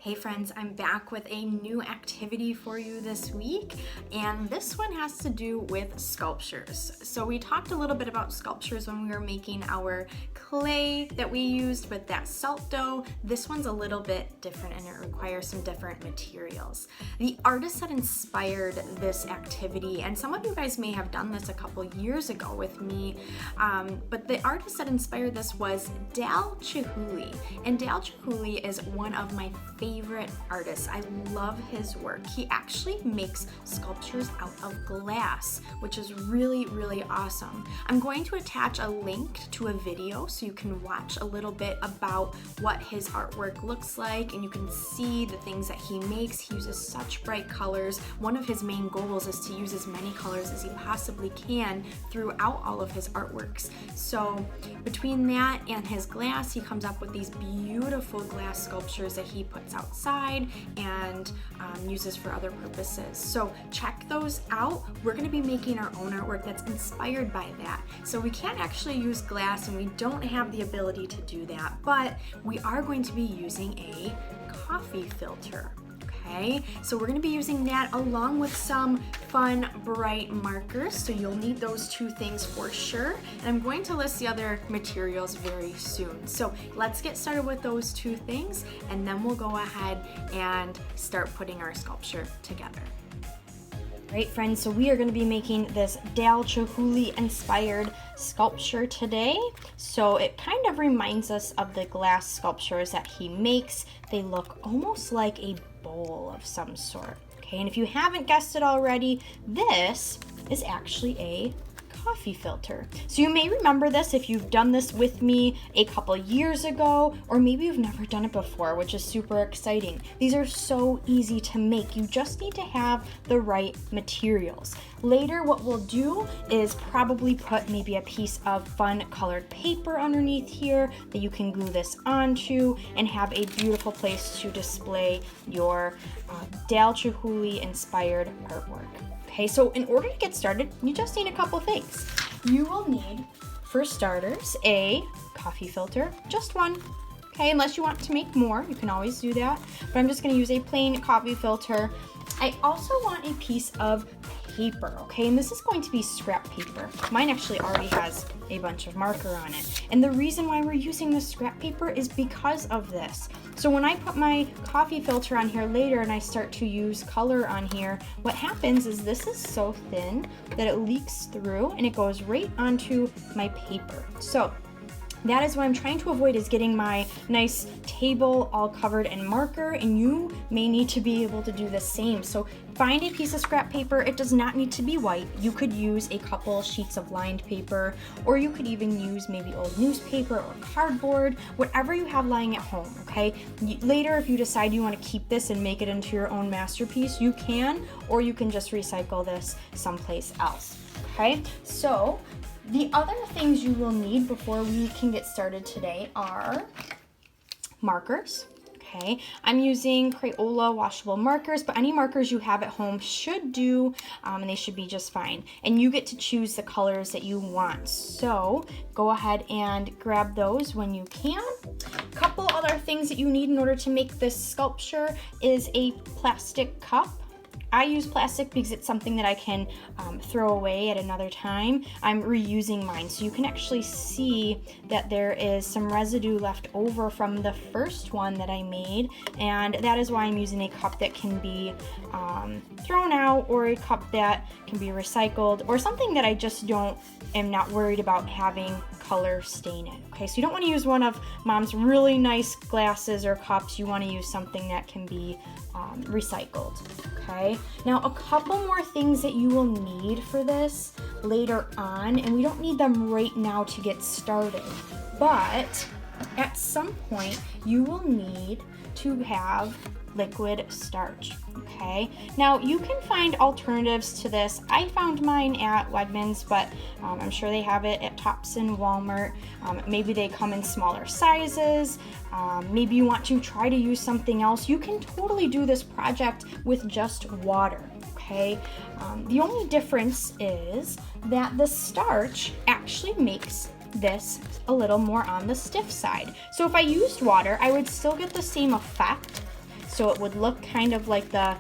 Hey friends, I'm back with a new activity for you this week, and this one has to do with sculptures. So we talked a little bit about sculptures when we were making our clay that we used with that salt dough. This one's a little bit different and it requires some different materials. The artist that inspired this activity, and some of you guys may have done this a couple years ago with me, but the artist that inspired this was Dale Chihuly. And Dale Chihuly is one of my favorite artists. I love his work. He actually makes sculptures out of glass, which is really, really awesome. I'm going to attach a link to a video so you can watch a little bit about what his artwork looks like, and you can see the things that he makes. He uses such bright colors. One of his main goals is to use as many colors as he possibly can throughout all of his artworks. So between that and his glass, he comes up with these beautiful glass sculptures that he puts outside and uses for other purposes. So check those out. We're going to be making our own artwork that's inspired by that. So we can't actually use glass and we don't have the ability to do that, but we are going to be using a coffee filter. Okay, so we're going to be using that along with some fun bright markers, so you'll need those two things for sure, and I'm going to list the other materials very soon. So let's get started with those two things, and then we'll go ahead and start putting our sculpture together. Right, friends, so we are going to be making this Dale Chihuly inspired sculpture today. So it kind of reminds us of the glass sculptures that he makes. They look almost like a bowl of some sort. Okay, and if you haven't guessed it already, this is actually a coffee filter. So you may remember this if you've done this with me a couple years ago, or maybe you've never done it before, which is super exciting. These are so easy to make. You just need to have the right materials. Later, what we'll do is probably put maybe a piece of fun colored paper underneath here that you can glue this onto and have a beautiful place to display your Dale Chihuly inspired artwork. Okay, so in order to get started, you just need a couple things. You will need, for starters, a coffee filter, just one. Okay, unless you want to make more, you can always do that, but I'm just gonna use a plain coffee filter. I also want a piece of paper, okay, and this is going to be scrap paper. Mine actually already has a bunch of marker on it, and the reason why we're using this scrap paper is because of this. So when I put my coffee filter on here later and I start to use color on here, what happens is this is so thin that it leaks through and it goes right onto my paper. So that is what I'm trying to avoid, is getting my nice table all covered in marker, and you may need to be able to do the same. So find a piece of scrap paper. It does not need to be white. You could use a couple sheets of lined paper, or you could even use maybe old newspaper or cardboard, whatever you have lying at home, okay? Later, if you decide you want to keep this and make it into your own masterpiece, you can, or you can just recycle this someplace else, okay? So the other things you will need before we can get started today are markers. Okay, I'm using Crayola washable markers, but any markers you have at home should do, and they should be just fine. And you get to choose the colors that you want. So go ahead and grab those when you can. A couple other things that you need in order to make this sculpture is a plastic cup. I use plastic because it's something that I can throw away at another time. I'm reusing mine, so you can actually see that there is some residue left over from the first one that I made, and that is why I'm using a cup that can be thrown out, or a cup that can be recycled, or something that I just am not worried about having color stain it. Okay, so you don't want to use one of Mom's really nice glasses or cups. You want to use something that can be recycled. Okay, now a couple more things that you will need for this later on, and we don't need them right now to get started, but at some point you will need to have liquid starch. Okay, now you can find alternatives to this. I found mine at Wegmans, but I'm sure they have it at Tops and Walmart. Maybe they come in smaller sizes. Maybe you want to try to use something else. You can totally do this project with just water. okay? The only difference is that the starch actually makes this a little more on the stiff side. So if I used water, I would still get the same effect. So it would look kind of like the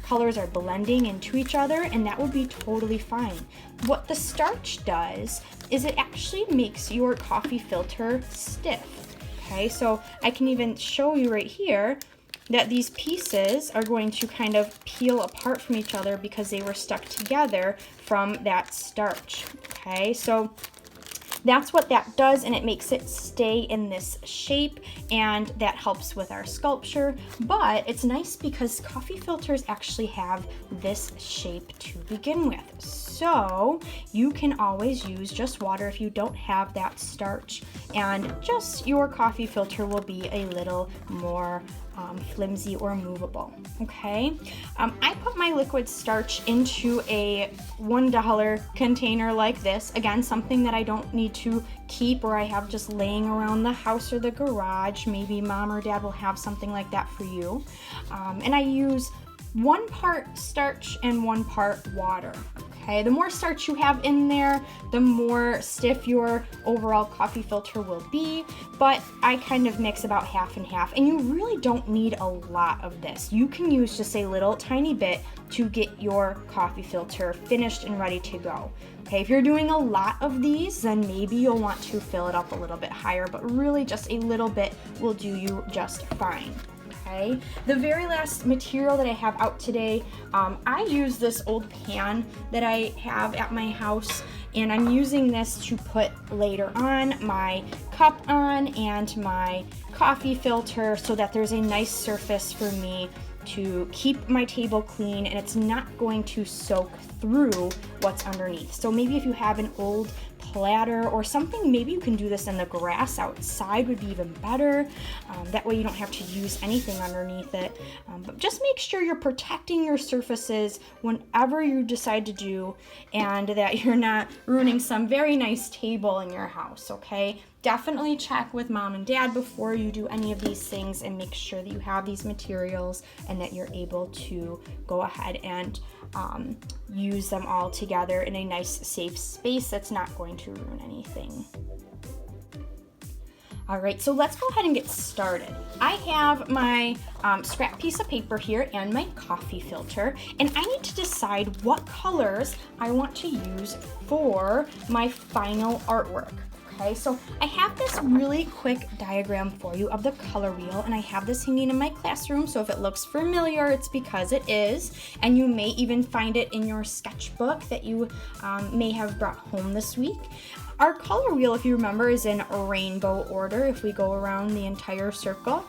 colors are blending into each other, and that would be totally fine. What the starch does is it actually makes your coffee filter stiff. Okay, so I can even show you right here that these pieces are going to kind of peel apart from each other because they were stuck together from that starch. Okay, so that's what that does, and it makes it stay in this shape, and that helps with our sculpture. But it's nice because coffee filters actually have this shape to begin with. So you can always use just water if you don't have that starch, and just your coffee filter will be a little more flimsy or movable. Okay, I put my liquid starch into a $1 container like this. Again, something that I don't need to keep or I have just laying around the house or the garage. Maybe mom or dad will have something like that for you. And I use 1 part starch and 1 part water. Okay, the more starch you have in there, the more stiff your overall coffee filter will be, but I kind of mix about half and half, and you really don't need a lot of this. You can use just a little tiny bit to get your coffee filter finished and ready to go. Okay, if you're doing a lot of these, then maybe you'll want to fill it up a little bit higher, but really just a little bit will do you just fine. Okay, the very last material that I have out today, I use this old pan that I have at my house, and I'm using this to put later on my cup on and my coffee filter so that there's a nice surface for me to keep my table clean, and it's not going to soak through what's underneath. So maybe if you have an old platter or something, maybe you can do this in the grass outside, would be even better. That way you don't have to use anything underneath it. But just make sure you're protecting your surfaces whenever you decide to do, and that you're not ruining some very nice table in your house, okay? Definitely check with mom and dad before you do any of these things, and make sure that you have these materials and that you're able to go ahead and use them all together in a nice safe space that's not going to ruin anything. All right, so let's go ahead and get started. I have my scrap piece of paper here and my coffee filter, and I need to decide what colors I want to use for my final artwork. Okay, so I have this really quick diagram for you of the color wheel, and I have this hanging in my classroom, so if it looks familiar, it's because it is, and you may even find it in your sketchbook that you may have brought home this week. Our color wheel, if you remember, is in rainbow order if we go around the entire circle.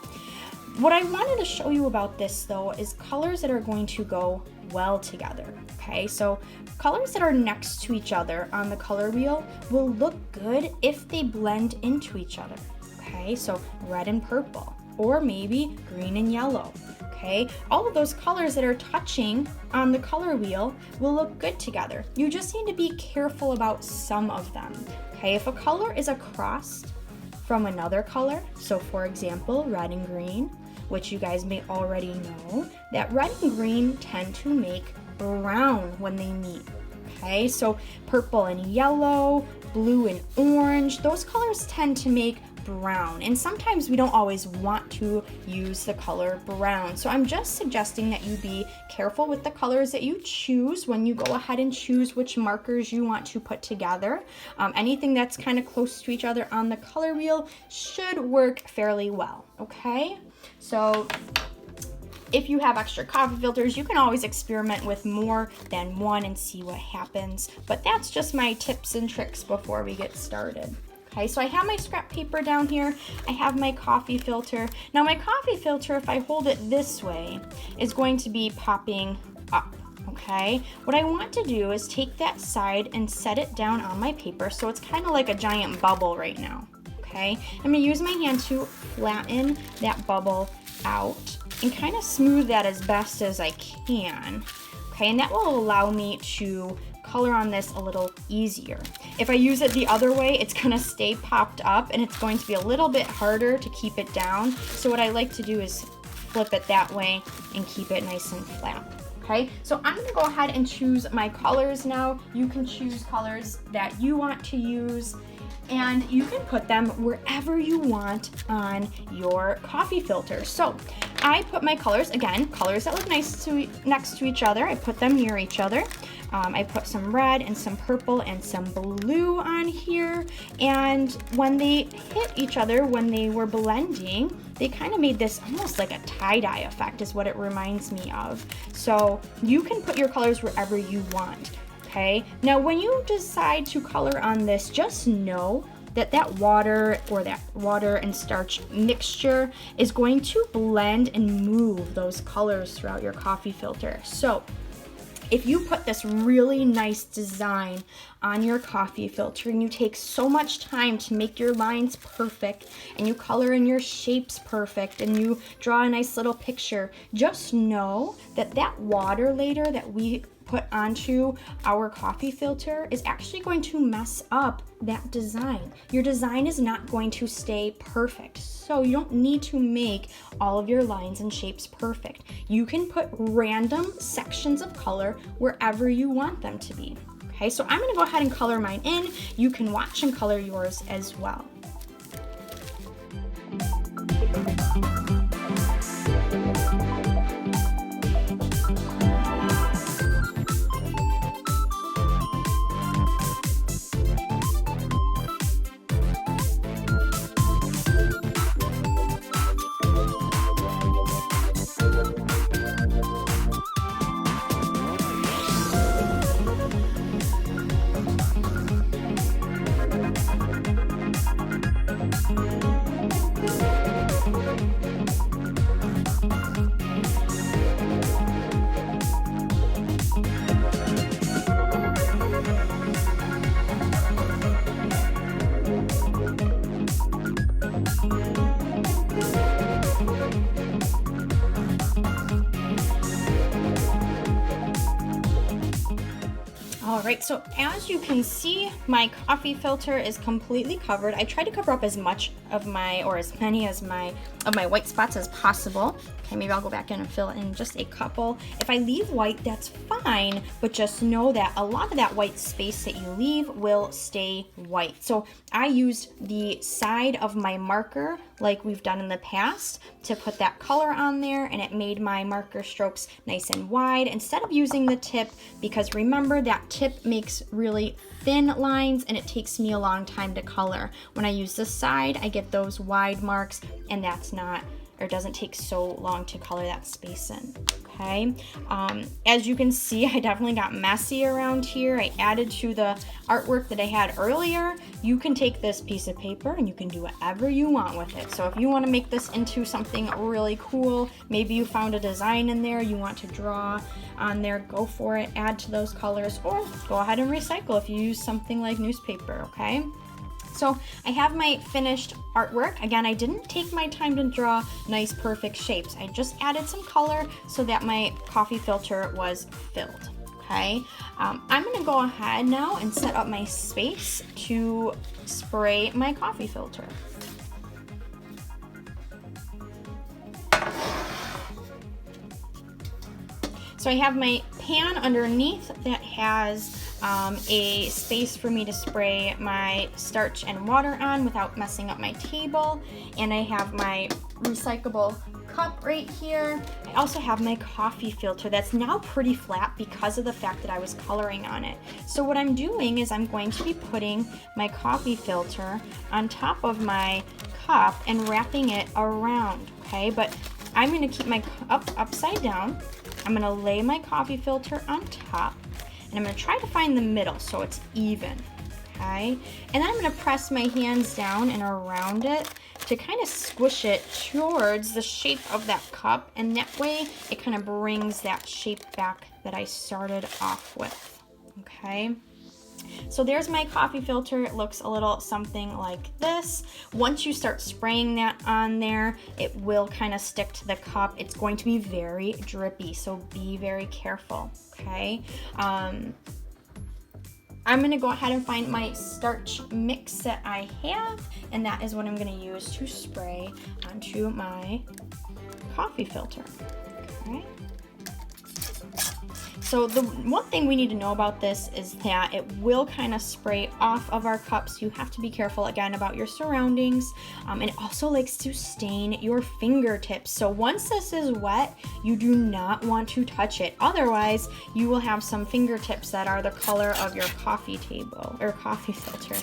What I wanted to show you about this, though, is colors that are going to go well together. Okay, so colors that are next to each other on the color wheel will look good if they blend into each other. Okay, so red and purple, or maybe green and yellow. Okay, all of those colors that are touching on the color wheel will look good together. You just need to be careful about some of them. Okay, if a color is across from another color, so for example, red and green, which you guys may already know, that red and green tend to make brown when they meet. Okay, so purple and yellow, blue and orange, those colors tend to make brown, and sometimes we don't always want to use the color brown. So I'm just suggesting that you be careful with the colors that you choose when you go ahead and choose which markers you want to put together. Anything that's kind of close to each other on the color wheel should work fairly well. Okay, so if you have extra coffee filters, you can always experiment with more than one and see what happens, but that's just my tips and tricks before we get started. Okay, so I have my scrap paper down here. I have my coffee filter. Now my coffee filter, if I hold it this way, is going to be popping up. Okay, what I want to do is take that side and set it down on my paper so it's kind of like a giant bubble right now. Okay, I'm going to use my hand to flatten that bubble out and kind of smooth that as best as I can. Okay, and that will allow me to color on this a little easier. If I use it the other way, it's gonna stay popped up and it's going to be a little bit harder to keep it down. So what I like to do is flip it that way and keep it nice and flat. Okay, so I'm gonna go ahead and choose my colors now. You can choose colors that you want to use, and you can put them wherever you want on your coffee filter. So I put my colors, again, colors that look nice next to each other. I put them near each other. I put some red and some purple and some blue on here. And when they hit each other, when they were blending, they kind of made this almost like a tie-dye effect is what it reminds me of. So you can put your colors wherever you want. Okay, now when you decide to color on this, just know that that water and starch mixture is going to blend and move those colors throughout your coffee filter. So if you put this really nice design on your coffee filter and you take so much time to make your lines perfect and you color in your shapes perfect and you draw a nice little picture, just know that that water later that we put onto our coffee filter is actually going to mess up that design. Your design is not going to stay perfect. So you don't need to make all of your lines and shapes perfect. You can put random sections of color wherever you want them to be. Okay, so I'm gonna go ahead and color mine in. You can watch and color yours as well. All right, so as you can see, my coffee filter is completely covered. I tried to cover up as much of my, or as many as my white spots as possible. Okay, maybe I'll go back in and fill in just a couple. If I leave white, that's fine, but just know that a lot of that white space that you leave will stay white. So I used the side of my marker like we've done in the past to put that color on there, and it made my marker strokes nice and wide instead of using the tip, because remember that tip makes really thin lines and it takes me a long time to color. When I use the side, I get those wide marks, and that's not, or doesn't take so long to color that space in. Okay, as you can see, I definitely got messy around here. I added to the artwork that I had earlier. You can take this piece of paper and you can do whatever you want with it. So if you want to make this into something really cool, maybe you found a design in there you want to draw on there, go for it, add to those colors, or go ahead and recycle if you use something like newspaper, okay? So I have my finished artwork. Again, I didn't take my time to draw nice, perfect shapes. I just added some color so that my coffee filter was filled, okay? I'm gonna go ahead now and set up my space to spray my coffee filter. So I have my pan underneath that has a space for me to spray my starch and water on without messing up my table. And I have my recyclable cup right here. I also have my coffee filter that's now pretty flat because of the fact that I was coloring on it. So what I'm doing is I'm going to be putting my coffee filter on top of my cup and wrapping it around, okay? But I'm gonna keep my cup upside down. I'm gonna lay my coffee filter on top, and I'm gonna try to find the middle so it's even, okay? And then I'm gonna press my hands down and around it to kind of squish it towards the shape of that cup, and that way it kind of brings that shape back that I started off with, okay? So there's my coffee filter. It looks a little something like this. Once you start spraying that on there, it will kind of stick to the cup. It's going to be very drippy, so be very careful, okay? I'm gonna go ahead and find my starch mix that I have, and that is what I'm gonna use to spray onto my coffee filter, okay? So the one thing we need to know about this is that it will kind of spray off of our cups. You have to be careful again about your surroundings. And it also likes to stain your fingertips. So once this is wet, you do not want to touch it. Otherwise, you will have some fingertips that are the color of your coffee table or coffee filter.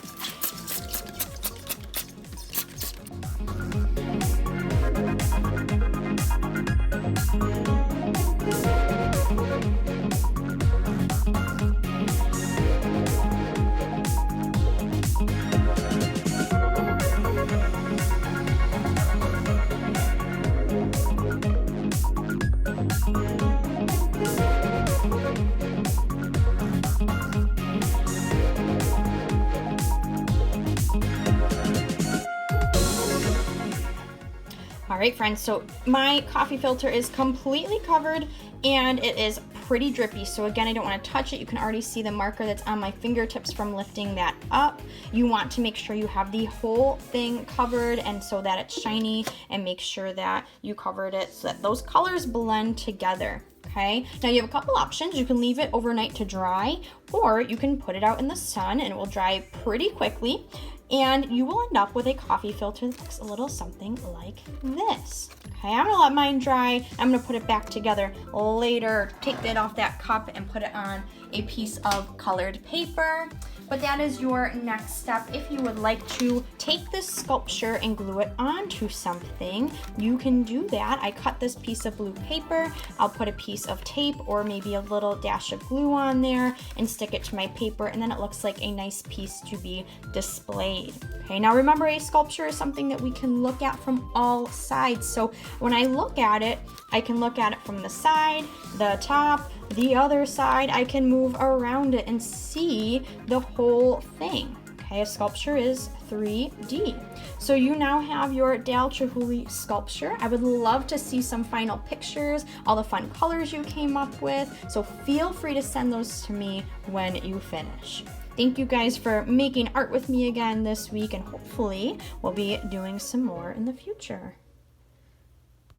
All right, friends, so my coffee filter is completely covered and it is pretty drippy. So again, I don't want to touch it. You can already see the marker that's on my fingertips from lifting that up. You want to make sure you have the whole thing covered and so that it's shiny, and make sure that you covered it so that those colors blend together. Okay, now you have a couple options. You can leave it overnight to dry, or you can put it out in the sun and it will dry pretty quickly. And you will end up with a coffee filter that looks a little something like this. Okay, I'm gonna let mine dry. I'm gonna put it back together later, take that off that cup and put it on a piece of colored paper. But that is your next step. If you would like to take this sculpture and glue it onto something, you can do that. I cut this piece of blue paper. I'll put a piece of tape or maybe a little dash of glue on there and stick it to my paper, and then it looks like a nice piece to be displayed. Okay, now remember, a sculpture is something that we can look at from all sides. So when I look at it, I can look at it from the side, the top, the other side. I can move around it and see the whole thing. Okay, a sculpture is 3D. So you now have your Dale Chihuly sculpture. I would love to see some final pictures, all the fun colors you came up with. So feel free to send those to me when you finish. Thank you guys for making art with me again this week, and hopefully we'll be doing some more in the future.